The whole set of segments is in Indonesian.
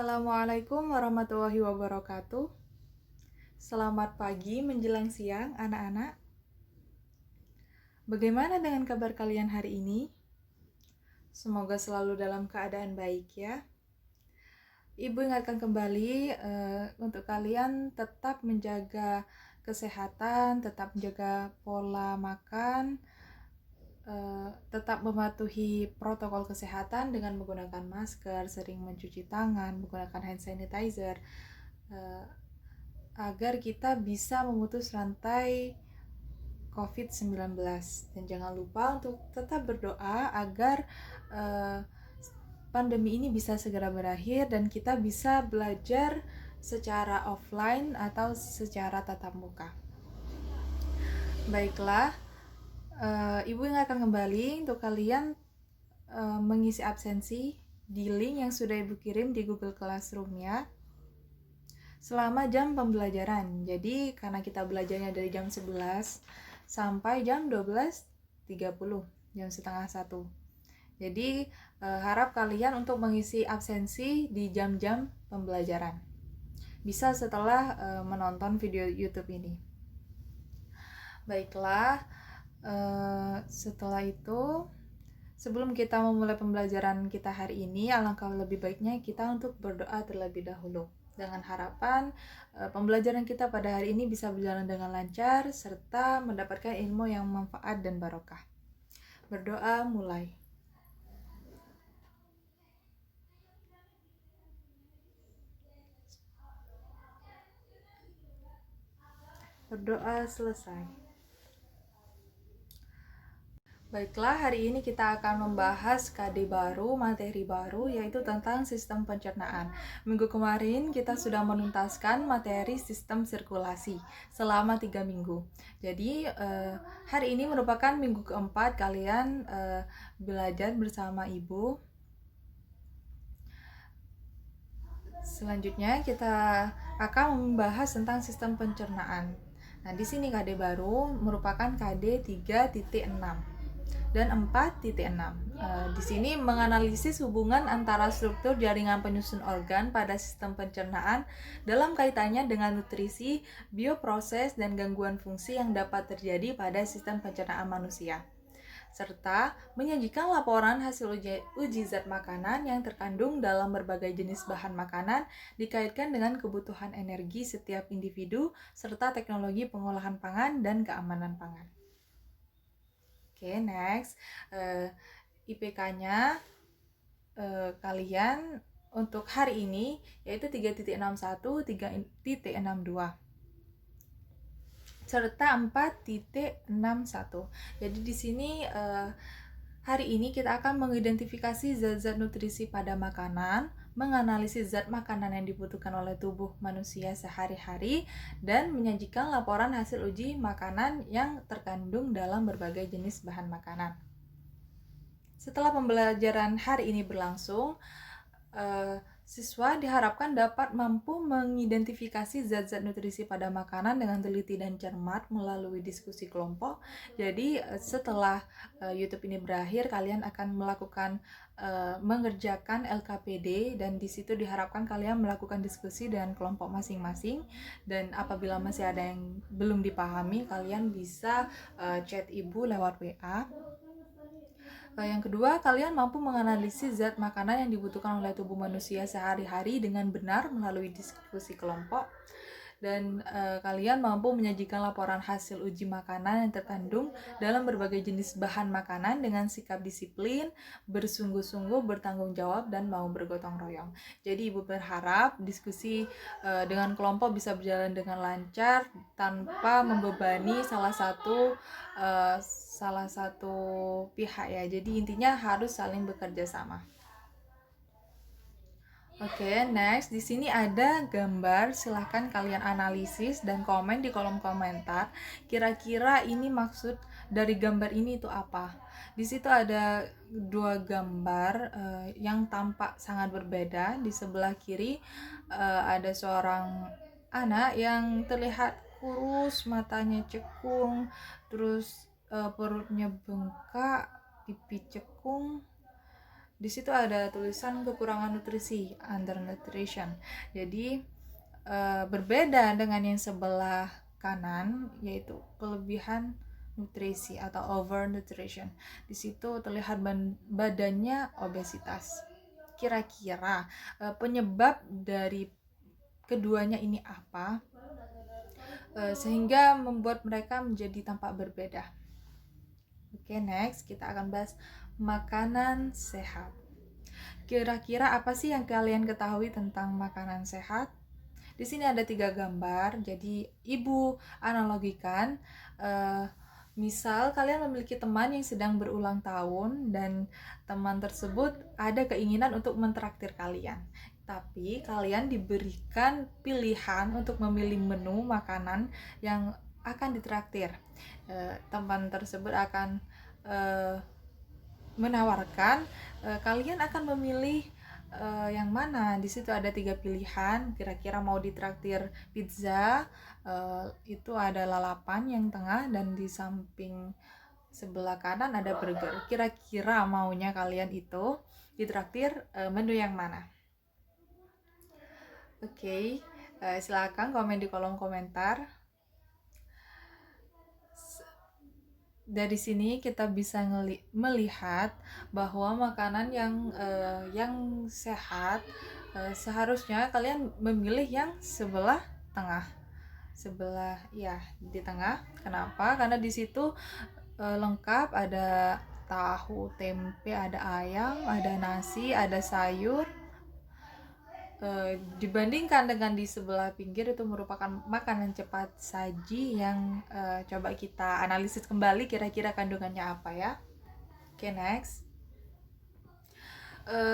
Assalamualaikum warahmatullahi wabarakatuh. Selamat pagi menjelang siang, anak-anak. Bagaimana dengan kabar kalian hari ini? Semoga selalu dalam keadaan baik ya. Ibu ingatkan kembali untuk kalian tetap menjaga kesehatan, tetap menjaga pola makan, tetap mematuhi protokol kesehatan dengan menggunakan masker, sering mencuci tangan, menggunakan hand sanitizer, agar kita bisa memutus rantai COVID-19. Dan jangan lupa untuk tetap berdoa agar pandemi ini bisa segera berakhir dan kita bisa belajar secara offline atau secara tatap muka. Baiklah, Ibu ingatkan kembali untuk kalian mengisi absensi di link yang sudah Ibu kirim di Google Classroom ya. Selama jam pembelajaran. Jadi karena kita belajarnya dari jam 11 sampai jam 12.30, jam setengah 1. Jadi harap kalian untuk mengisi absensi di jam-jam pembelajaran. Bisa setelah menonton video YouTube ini. Baiklah, setelah itu sebelum kita memulai pembelajaran kita hari ini, alangkah lebih baiknya kita untuk berdoa terlebih dahulu. Dengan harapan pembelajaran kita pada hari ini bisa berjalan dengan lancar serta mendapatkan ilmu yang manfaat dan barokah. Berdoa mulai. Berdoa selesai. Baiklah, hari ini kita akan membahas KD baru, materi baru, yaitu tentang sistem pencernaan. Minggu kemarin kita sudah menuntaskan materi sistem sirkulasi selama 3 minggu. Jadi hari ini merupakan minggu keempat kalian belajar bersama Ibu. Selanjutnya kita akan membahas tentang sistem pencernaan. Nah, di sini KD baru merupakan KD 3.6 dan 4.6. Di sini menganalisis hubungan antara struktur jaringan penyusun organ pada sistem pencernaan dalam kaitannya dengan nutrisi, bioproses, dan gangguan fungsi yang dapat terjadi pada sistem pencernaan manusia, serta menyajikan laporan hasil uji zat makanan yang terkandung dalam berbagai jenis bahan makanan dikaitkan dengan kebutuhan energi setiap individu serta teknologi pengolahan pangan dan keamanan pangan. Oke, next. IPK-nya kalian untuk hari ini yaitu 3.61, 3.62 serta 4.61. Jadi di sini hari ini kita akan mengidentifikasi zat-zat nutrisi pada makanan, menganalisis zat makanan yang dibutuhkan oleh tubuh manusia sehari-hari, dan menyajikan laporan hasil uji makanan yang terkandung dalam berbagai jenis bahan makanan. Setelah pembelajaran hari ini berlangsung, siswa diharapkan dapat mampu mengidentifikasi zat-zat nutrisi pada makanan dengan teliti dan cermat melalui diskusi kelompok. Jadi setelah YouTube ini berakhir, kalian akan melakukan mengerjakan LKPD dan di situ diharapkan kalian melakukan diskusi dengan kelompok masing-masing, dan apabila masih ada yang belum dipahami, kalian bisa chat ibu lewat WA. Yang kedua, kalian mampu menganalisis zat makanan yang dibutuhkan oleh tubuh manusia sehari-hari dengan benar melalui diskusi kelompok. Dan kalian mampu menyajikan laporan hasil uji makanan yang terkandung dalam berbagai jenis bahan makanan dengan sikap disiplin, bersungguh-sungguh, bertanggung jawab, dan mau bergotong royong. Jadi Ibu berharap diskusi dengan kelompok bisa berjalan dengan lancar tanpa membebani salah satu pihak ya. Jadi intinya harus saling bekerja sama. Oke, next. Di sini ada gambar, silahkan kalian analisis dan komen di kolom komentar. Kira-kira ini maksud dari gambar ini itu apa? Di situ ada dua gambar yang tampak sangat berbeda. Di sebelah kiri ada seorang anak yang terlihat kurus, matanya cekung, terus perutnya bengkak, pipi cekung. di situ ada tulisan kekurangan nutrisi, undernutrition. Jadi berbeda dengan yang sebelah kanan, yaitu kelebihan nutrisi atau overnutrition. Di situ terlihat badannya obesitas. Kira-kira penyebab dari keduanya ini apa? Sehingga membuat mereka menjadi tampak berbeda. Oke, next kita akan bahas makanan sehat. Kira-kira apa sih yang kalian ketahui tentang makanan sehat? Di sini ada 3 gambar, jadi ibu analogikan, misal kalian memiliki teman yang sedang berulang tahun dan teman tersebut ada keinginan untuk mentraktir kalian. Tapi kalian diberikan pilihan untuk memilih menu makanan yang akan ditraktir. Teman tersebut akan menawarkan, kalian akan memilih yang mana. Di situ ada 3 pilihan. Kira-kira mau ditraktir pizza, itu ada lalapan yang tengah, dan di samping sebelah kanan ada burger. Kira-kira maunya kalian itu ditraktir menu yang mana? Oke, silakan komen di kolom komentar. Dari sini kita bisa melihat bahwa makanan yang sehat, seharusnya kalian memilih yang sebelah tengah, di tengah. Kenapa? Karena di situ lengkap, ada tahu, tempe, ada ayam, ada nasi, ada sayur. Dibandingkan dengan di sebelah pinggir, itu merupakan makanan cepat saji yang coba kita analisis kembali kira-kira kandungannya apa ya. Oke, next.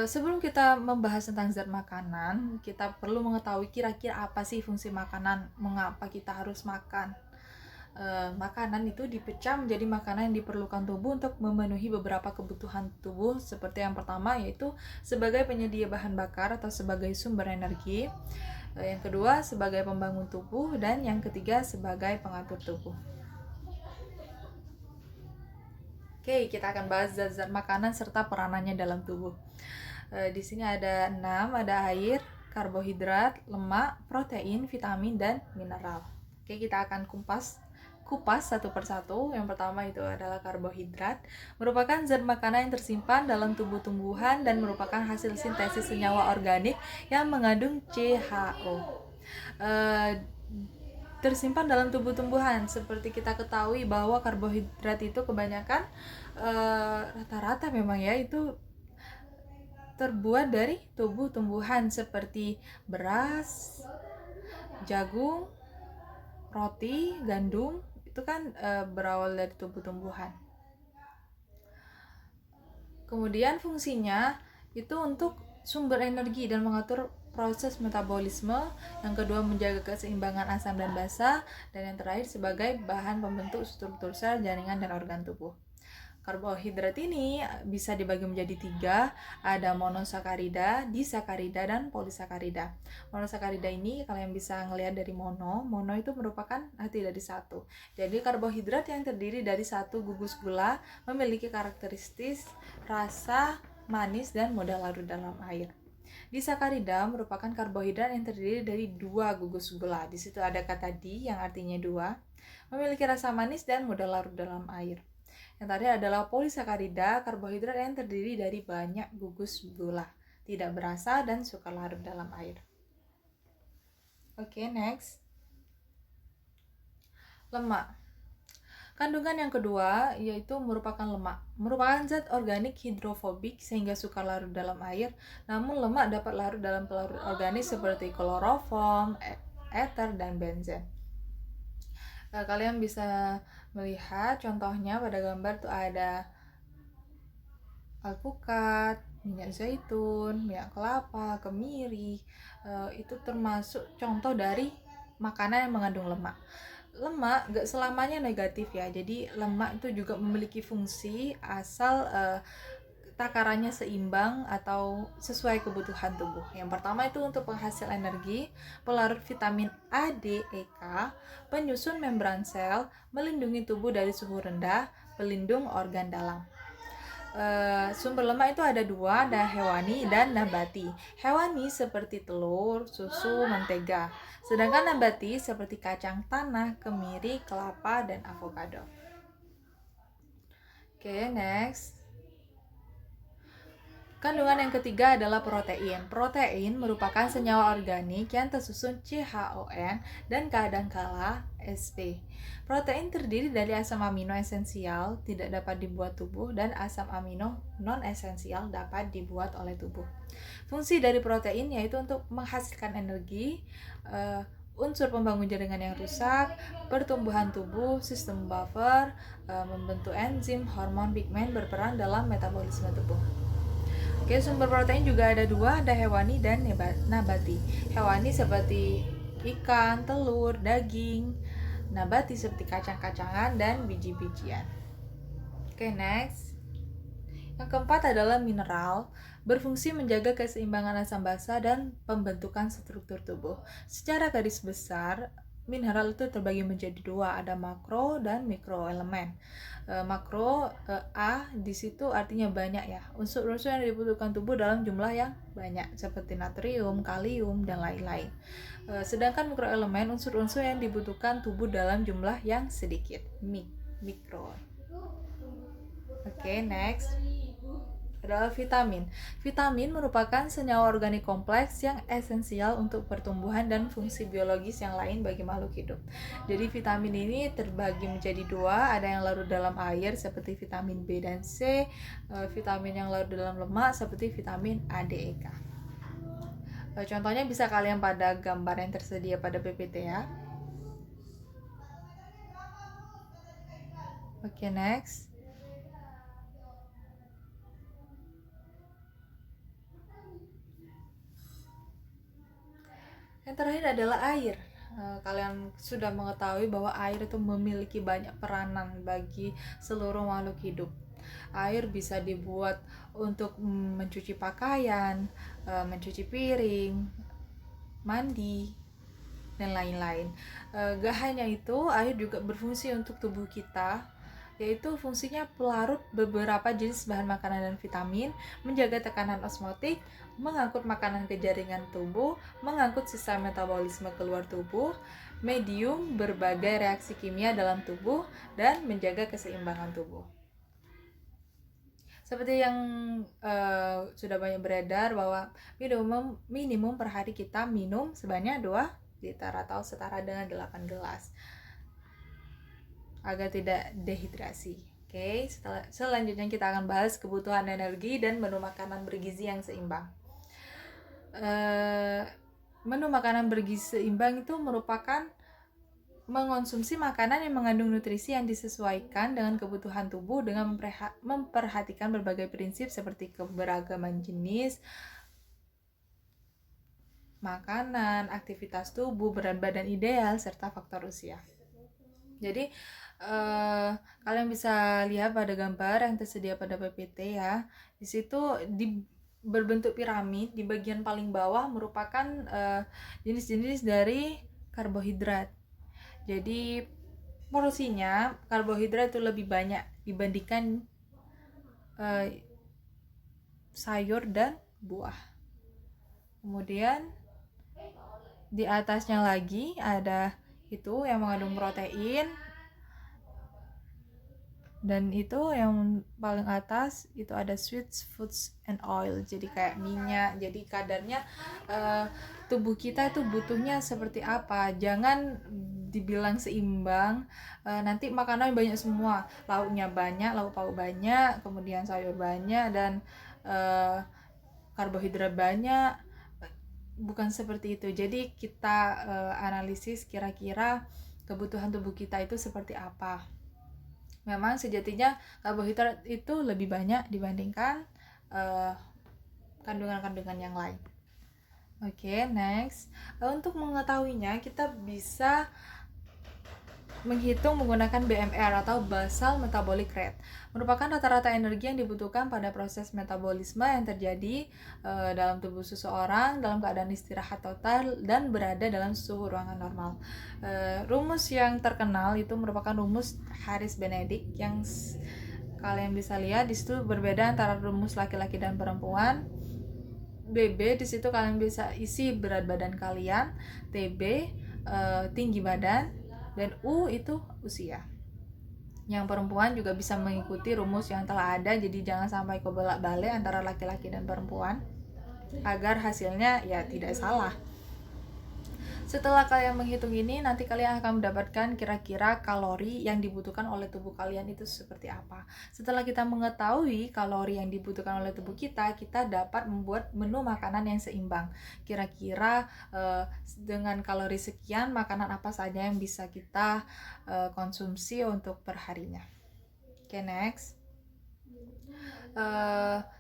Sebelum kita membahas tentang zat makanan, kita perlu mengetahui kira-kira apa sih fungsi makanan, mengapa kita harus makan. Makanan itu dipecah menjadi makanan yang diperlukan tubuh untuk memenuhi beberapa kebutuhan tubuh, seperti yang pertama yaitu sebagai penyedia bahan bakar atau sebagai sumber energi, yang kedua sebagai pembangun tubuh, dan yang ketiga sebagai pengatur tubuh. Oke, kita akan bahas zat-zat makanan serta peranannya dalam tubuh. Di sini ada 6, ada air, karbohidrat, lemak, protein, vitamin, dan mineral. Oke, kita akan kupas satu persatu. Yang pertama itu adalah karbohidrat, merupakan zat makanan yang tersimpan dalam tubuh tumbuhan dan merupakan hasil sintesis senyawa organik yang mengandung CHO. Tersimpan dalam tubuh tumbuhan. Seperti kita ketahui bahwa karbohidrat itu kebanyakan rata-rata memang ya itu terbuat dari tubuh tumbuhan seperti beras, jagung, roti, gandum. Itu kan berawal dari tubuh tumbuhan. Kemudian fungsinya itu untuk sumber energi dan mengatur proses metabolisme. Yang kedua menjaga keseimbangan asam dan basa, dan yang terakhir sebagai bahan pembentuk struktur sel, jaringan, dan organ tubuh. Karbohidrat ini bisa dibagi menjadi 3, ada monosakarida, disakarida, dan polisakarida. Monosakarida ini kalian bisa ngelihat dari mono itu merupakan arti dari satu. Jadi karbohidrat yang terdiri dari 1 gugus gula memiliki karakteristik rasa manis dan mudah larut dalam air. Disakarida merupakan karbohidrat yang terdiri dari 2 gugus gula. Di situ ada kata di yang artinya 2, memiliki rasa manis dan mudah larut dalam air. Yang tadi adalah polisakarida, karbohidrat yang terdiri dari banyak gugus gula, tidak berasa dan suka larut dalam air. Oke, next. Lemak. Kandungan yang kedua yaitu merupakan lemak. Merupakan zat organik hidrofobik sehingga suka larut dalam air, namun lemak dapat larut dalam pelarut organik seperti kloroform, ether, dan benzen. Kalian bisa melihat contohnya pada gambar tuh ada alpukat, minyak zaitun, minyak kelapa, kemiri. Itu termasuk contoh dari makanan yang mengandung lemak. Lemak gak selamanya negatif ya, jadi lemak itu juga memiliki fungsi asal takarannya seimbang atau sesuai kebutuhan tubuh. Yang pertama itu untuk penghasil energi, pelarut vitamin A, D, E, K, penyusun membran sel, melindungi tubuh dari suhu rendah, pelindung organ dalam. Sumber lemak itu ada dua, ada hewani dan nabati. Hewani seperti telur, susu, mentega. Sedangkan nabati seperti kacang tanah, kemiri, kelapa, dan avocado. Oke, next. Kandungan yang ketiga adalah protein. Protein merupakan senyawa organik yang tersusun CHON dan kadangkala SP. Protein terdiri dari asam amino esensial tidak dapat dibuat tubuh dan asam amino non esensial dapat dibuat oleh tubuh. Fungsi dari protein yaitu untuk menghasilkan energi, unsur pembangun jaringan yang rusak, pertumbuhan tubuh, sistem buffer, membentuk enzim, hormon, pigmen berperan dalam metabolisme tubuh. Oke, sumber protein juga ada dua, ada hewani dan nabati. Hewani seperti ikan, telur, daging. Nabati seperti kacang-kacangan dan biji-bijian. Oke, next. Yang keempat adalah mineral, berfungsi menjaga keseimbangan asam basa dan pembentukan struktur tubuh. Secara garis besar, mineral itu terbagi menjadi dua, ada makro dan mikroelemen. Makro A di situ artinya banyak ya, unsur-unsur yang dibutuhkan tubuh dalam jumlah yang banyak seperti natrium, kalium, dan lain-lain. Sedangkan mikroelemen unsur-unsur yang dibutuhkan tubuh dalam jumlah yang sedikit, mikro. Oke, next adalah vitamin. Vitamin merupakan senyawa organik kompleks yang esensial untuk pertumbuhan dan fungsi biologis yang lain bagi makhluk hidup. Jadi vitamin ini terbagi menjadi dua, ada yang larut dalam air seperti vitamin B dan C, vitamin yang larut dalam lemak seperti vitamin A, D, E, K. Contohnya bisa kalian pada gambar yang tersedia pada PPT ya. Oke, next. Yang terakhir adalah air. Kalian sudah mengetahui bahwa air itu memiliki banyak peranan bagi seluruh makhluk hidup. Air bisa dibuat untuk mencuci pakaian, mencuci piring, mandi, dan lain-lain. Gak hanya itu, air juga berfungsi untuk tubuh kita, yaitu fungsinya pelarut beberapa jenis bahan makanan dan vitamin, menjaga tekanan osmotik, mengangkut makanan ke jaringan tubuh, mengangkut sisa metabolisme keluar tubuh, medium berbagai reaksi kimia dalam tubuh, dan menjaga keseimbangan tubuh. Seperti yang sudah banyak beredar bahwa minimum per hari kita minum sebanyak 2 liter atau setara dengan 8 gelas agar tidak dehidrasi. Oke, selanjutnya kita akan bahas kebutuhan energi dan menu makanan bergizi yang seimbang. Menu makanan bergizi seimbang itu merupakan mengonsumsi makanan yang mengandung nutrisi yang disesuaikan dengan kebutuhan tubuh dengan memperhatikan berbagai prinsip seperti keberagaman jenis makanan, aktivitas tubuh, berat badan ideal, serta faktor usia. Jadi kalian bisa lihat pada gambar yang tersedia pada PPT ya. Di situ berbentuk piramid, di bagian paling bawah merupakan jenis-jenis dari karbohidrat. Jadi porsinya karbohidrat itu lebih banyak dibandingkan sayur dan buah. Kemudian di atasnya lagi ada itu yang mengandung protein, dan itu yang paling atas itu ada sweets, foods, and oil, jadi kayak minyak. Jadi kadarnya tubuh kita itu butuhnya seperti apa. Jangan dibilang seimbang, nanti makanan banyak semua, lauknya banyak, lauk pauk banyak, kemudian sayur banyak, dan karbohidrat banyak. Bukan seperti itu. Jadi kita analisis kira-kira kebutuhan tubuh kita itu seperti apa. Memang sejatinya karbohidrat itu lebih banyak dibandingkan kandungan-kandungan yang lain. Oke, next. Untuk mengetahuinya kita bisa menghitung menggunakan BMR atau basal metabolic rate, merupakan rata-rata energi yang dibutuhkan pada proses metabolisme yang terjadi dalam tubuh seseorang dalam keadaan istirahat total dan berada dalam suhu ruangan normal. Rumus yang terkenal itu merupakan rumus Harris-Benedict yang kalian bisa lihat di situ berbeda antara rumus laki-laki dan perempuan. BB di situ kalian bisa isi berat badan kalian, TB tinggi badan, dan U itu usia. Yang perempuan juga bisa mengikuti rumus yang telah ada, jadi jangan sampai kebolak-balik antara laki-laki dan perempuan agar hasilnya ya tidak salah. Setelah kalian menghitung ini, nanti kalian akan mendapatkan kira-kira kalori yang dibutuhkan oleh tubuh kalian itu seperti apa. Setelah kita mengetahui kalori yang dibutuhkan oleh tubuh kita, kita dapat membuat menu makanan yang seimbang. Kira-kira dengan kalori sekian, makanan apa saja yang bisa kita konsumsi untuk perharinya. Oke, next.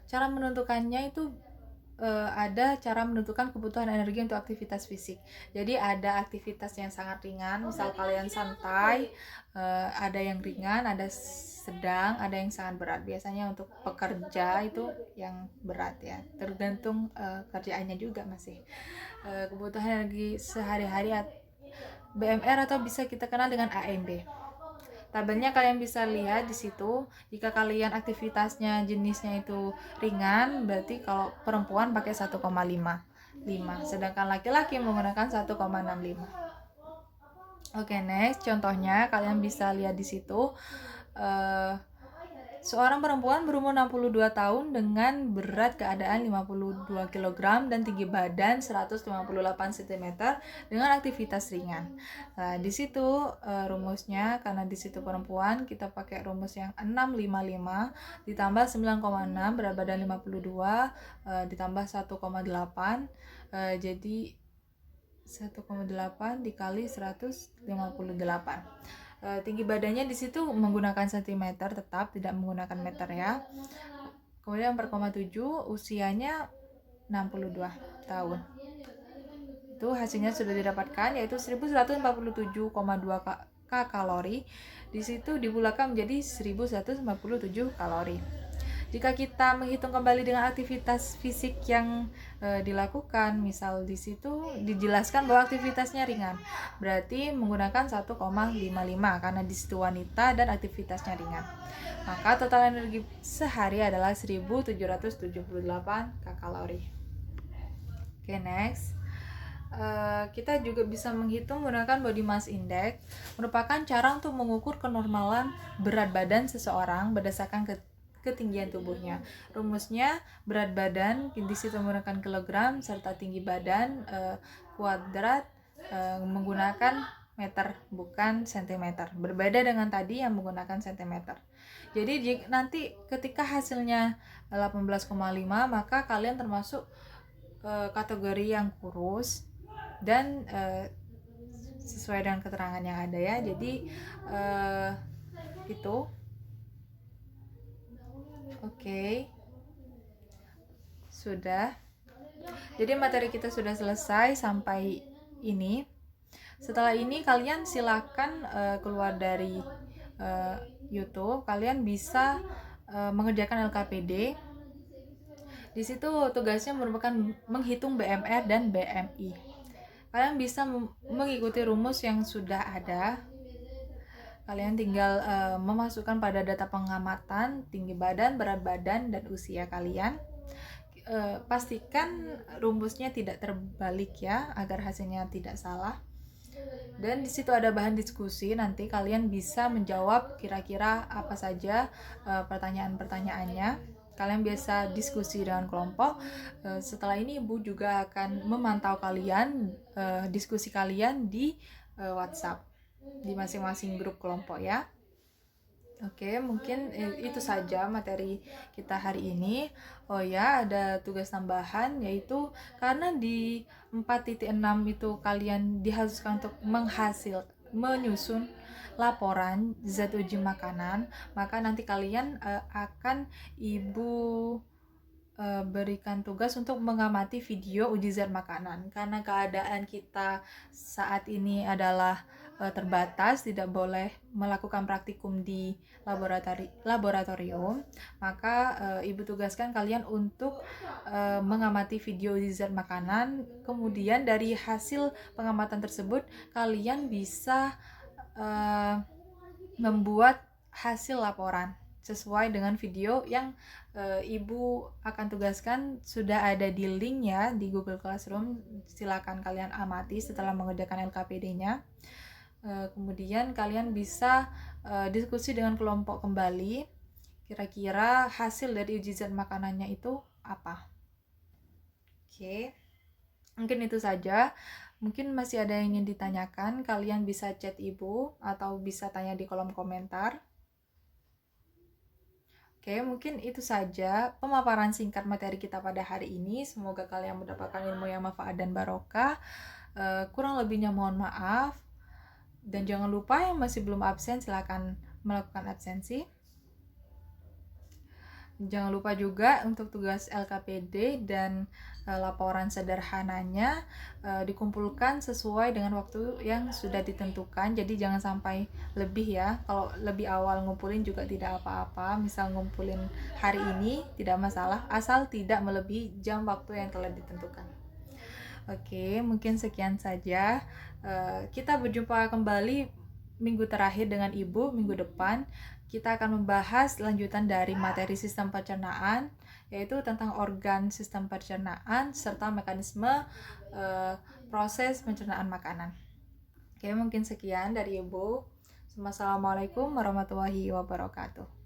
Cara menentukannya itu ada cara menentukan kebutuhan energi untuk aktivitas fisik. Jadi ada aktivitas yang sangat ringan, misal kalian santai, ada yang ringan, ada sedang, ada yang sangat berat. Biasanya untuk pekerja itu yang berat ya, tergantung kerjaannya juga masih. Kebutuhan energi sehari-hari BMR atau bisa kita kenal dengan AMB. Tabelnya kalian bisa lihat di situ. Jika kalian aktivitasnya jenisnya itu ringan, berarti kalau perempuan pakai 1,5, sedangkan laki-laki menggunakan 1,65. Oke, next contohnya kalian bisa lihat di situ. Seorang perempuan berumur 62 tahun dengan berat keadaan 52 kg dan tinggi badan 158 cm dengan aktivitas ringan. Nah, di situ rumusnya, karena di situ perempuan, kita pakai rumus yang 655 ditambah 9,6 berat badan 52 ditambah 1,8 jadi 1,8 dikali 158. Tinggi badannya di situ menggunakan cm tetap, tidak menggunakan meter ya. Kemudian 4,7, usianya 62 tahun. Itu hasilnya sudah didapatkan, yaitu 1147,2 kalori. Di situ dibulatkan menjadi 1147 kalori. Jika kita menghitung kembali dengan aktivitas fisik yang dilakukan, misal di situ dijelaskan bahwa aktivitasnya ringan, berarti menggunakan 1,55 karena di situ wanita dan aktivitasnya ringan. Maka total energi sehari adalah 1778 kalori. Oke, next. Kita juga bisa menghitung menggunakan body mass index, merupakan cara untuk mengukur kenormalan berat badan seseorang berdasarkan ketinggian tubuhnya. Rumusnya berat badan di situ menggunakan kilogram serta tinggi badan kuadrat menggunakan meter bukan sentimeter. Berbeda dengan tadi yang menggunakan sentimeter. Jadi nanti ketika hasilnya 18,5 maka kalian termasuk kategori yang kurus dan sesuai dengan keterangan yang ada ya. Jadi itu Oke. Sudah. Jadi materi kita sudah selesai sampai ini. Setelah ini kalian silakan keluar dari YouTube. Kalian bisa mengerjakan LKPD. Di situ tugasnya merupakan menghitung BMR dan BMI. Kalian bisa mengikuti rumus yang sudah ada. Kalian tinggal memasukkan pada data pengamatan tinggi badan, berat badan, dan usia kalian. Pastikan rumusnya tidak terbalik ya, agar hasilnya tidak salah. Dan di situ ada bahan diskusi, nanti kalian bisa menjawab kira-kira apa saja pertanyaan-pertanyaannya. Kalian biasa diskusi dengan kelompok. Setelah ini Ibu juga akan memantau kalian, diskusi kalian di WhatsApp di masing-masing grup kelompok ya. Oke, mungkin itu saja materi kita hari ini. Oh ya, ada tugas tambahan, yaitu karena di 4.6 itu kalian diharuskan untuk menyusun laporan zat uji makanan, maka nanti kalian akan Ibu berikan tugas untuk mengamati video uji zat makanan. Karena keadaan kita saat ini adalah terbatas, tidak boleh melakukan praktikum di laboratorium, maka Ibu tugaskan kalian untuk mengamati video uji zat makanan. Kemudian dari hasil pengamatan tersebut kalian bisa membuat hasil laporan sesuai dengan video yang Ibu akan tugaskan, sudah ada di link ya di Google Classroom. Silakan kalian amati setelah mengerjakan LKPD-nya. Kemudian kalian bisa diskusi dengan kelompok kembali, kira-kira hasil dari uji zat makanannya itu apa. Oke, mungkin itu saja. Mungkin masih ada yang ingin ditanyakan, kalian bisa chat Ibu atau bisa tanya di kolom komentar. Oke, mungkin itu saja pemaparan singkat materi kita pada hari ini. Semoga kalian mendapatkan ilmu yang manfaat dan barokah. Kurang lebihnya mohon maaf. Dan jangan lupa yang masih belum absen silakan melakukan absensi. Jangan lupa juga untuk tugas LKPD dan laporan sederhananya dikumpulkan sesuai dengan waktu yang sudah ditentukan. Jadi jangan sampai lebih ya. Kalau lebih awal ngumpulin juga tidak apa-apa. Misal ngumpulin hari ini tidak masalah, asal tidak melebihi jam waktu yang telah ditentukan. Oke, mungkin sekian saja. Kita berjumpa kembali minggu terakhir dengan Ibu minggu depan. Kita akan membahas lanjutan dari materi sistem pencernaan, yaitu tentang organ sistem pencernaan serta mekanisme proses pencernaan makanan. Oke, mungkin sekian dari Ibu. Wassalamualaikum warahmatullahi wabarakatuh.